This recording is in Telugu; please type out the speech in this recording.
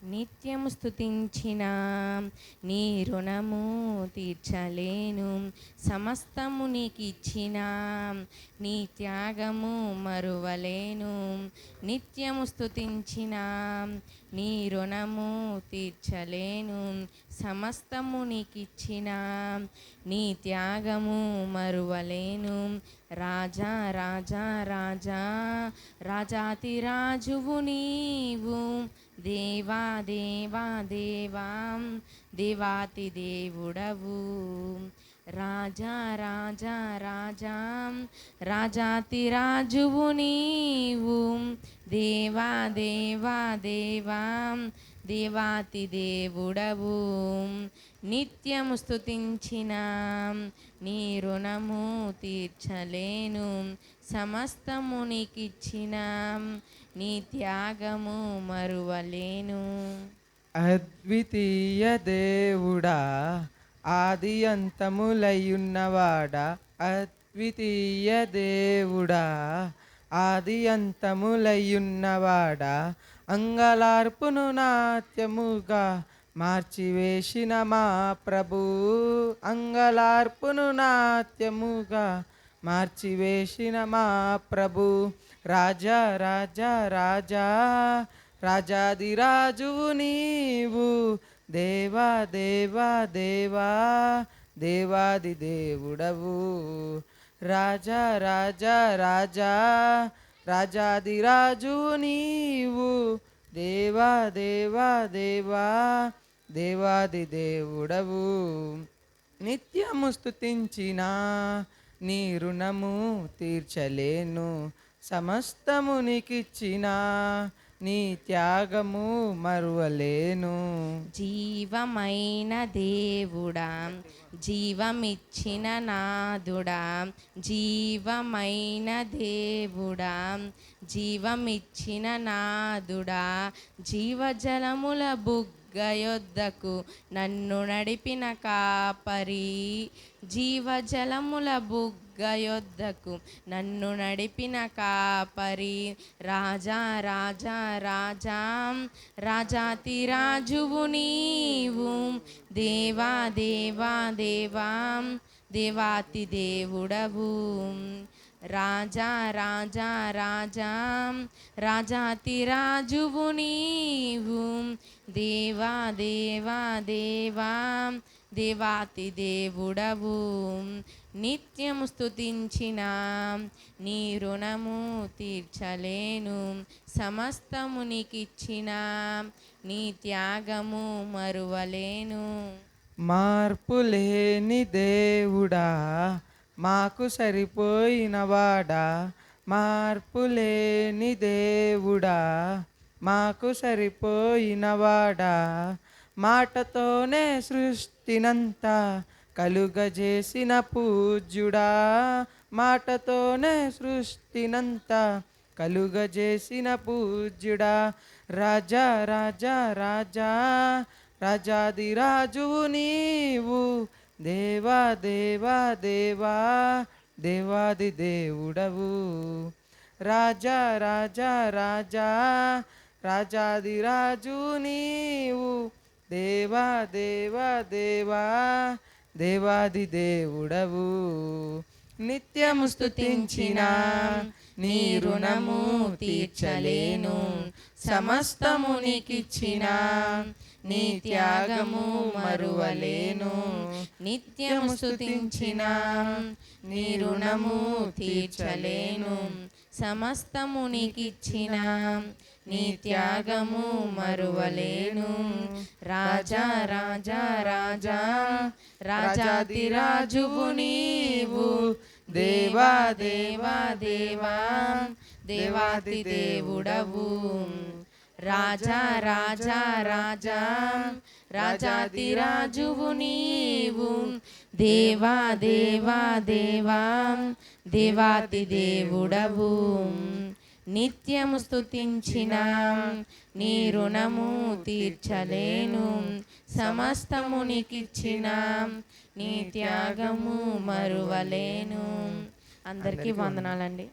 నిత్యము స్తుతించిన నీ రుణము తీర్చలేను. సమస్తము నీకిచ్చిన నీ త్యాగము మరువలేను. నిత్యము స్తుతించిన నీ రుణము తీర్చలేను. సమస్తము నీకిచ్చిన నీ త్యాగము మరువలేను. రాజా రాజా రాజా రాజాతిరాజువు నీవు. దేవా దేవా దేవా దేవాతి దేవుడవు. రాజా రాజా రాజా రాజాతిరాజువు నీవు. దేవా దేవా దేవా దేవాతి దేవుడవు. నిత్యము స్తుతించిన నీ రుణము తీర్చలేను. సమస్తము నీకిచ్చిన నీ త్యాగము మరువలేను. అద్వితీయ దేవుడా, ఆది అంతములయున్నవాడా, అద్వితీయ దేవుడా, ఆది అంతములయున్నవాడా, అంగలార్పును నాట్యముగా మార్చివేసిన మా ప్రభు, అంగలార్పును నాట్యముగా మార్చివేసిన మా ప్రభు. రాజా రాజా రాజా రాజాదిరాజువు నీవు. దేవా దేవా దేవా దేవాది దేవుడవు. రాజా రాజా రాజా రాజాదిరాజువు నీవు. దేవా దేవా దేవా దేవాది దేవుడవు. నిత్యము స్తుతించిన నీ రుణము తీర్చలేను. సమస్తము నీకిచ్చిన నీ త్యాగము మరువలేను. జీవమైన దేవుడా, జీవమిచ్చిన నాదుడా, జీవమైన దేవుడా, జీవమిచ్చిన నాదుడా, జీవజలముల బుగ్గయొద్దకు నన్ను నడిపిన కాపరి, జీవజలముల బుగ్గయొద్దకు నన్ను నడిపిన కాపరి. రాజా రాజా రాజా రాజాతిరాజువు నీవు. దేవా దేవా దేవా దేవాతి దేవుడవు. రాజా రాజా రాజా రాజాతిరాజువు నీవు. దేవా దేవా దేవా దేవాతి దేవుడవు. నిత్యము స్తుతించిన నీ రుణము తీర్చలేను. సమస్తము నీకిచ్చిన నీ త్యాగము మరువలేను. మార్పులేని దేవుడా, మాకు సరిపోయినవాడా, మార్పులేని దేవుడా, మాకు సరిపోయినవాడా, మాటతోనే సృష్టినంతా కలుగజేసిన పూజ్యుడా, మాటతోనే సృష్టినంతా కలుగజేసిన పూజ్యుడా. రాజా రాజా రాజా రాజాదిరాజువు నీవు. దేవా దేవా దేవా దేవాది దేవుడవు. రాజా రాజా రాజా రాజాదిరాజు నీవు. దేవా దేవా దేవా దేవాది దేవుడవు. నిత్యము స్తుతించిన నీ రుణము తీర్చలేను. సమస్తము నీకిచ్చిన నీ త్యాగము మరువలేను. నిత్యము స్తుతించిన నీ రుణము తీర్చలేను. సమస్తము నీకిచ్చిన నీ త్యాగము మరువలేను. రాజా రాజా రాజా రాజాతిరాజువు నీవు. దేవా దేవా దేవా దేవాతి దేవుడవు. రాజా రాజా రాజా రాజాతిరాజువు నీవు. దేవా దేవా దేవా దేవాతి దేవుడవు. నిత్యము స్తుతించిన నీ రుణము తీర్చలేను. సమస్తము నీకిచ్చిన నీ త్యాగము మరువలేను. అందరికీ వందనాలండి.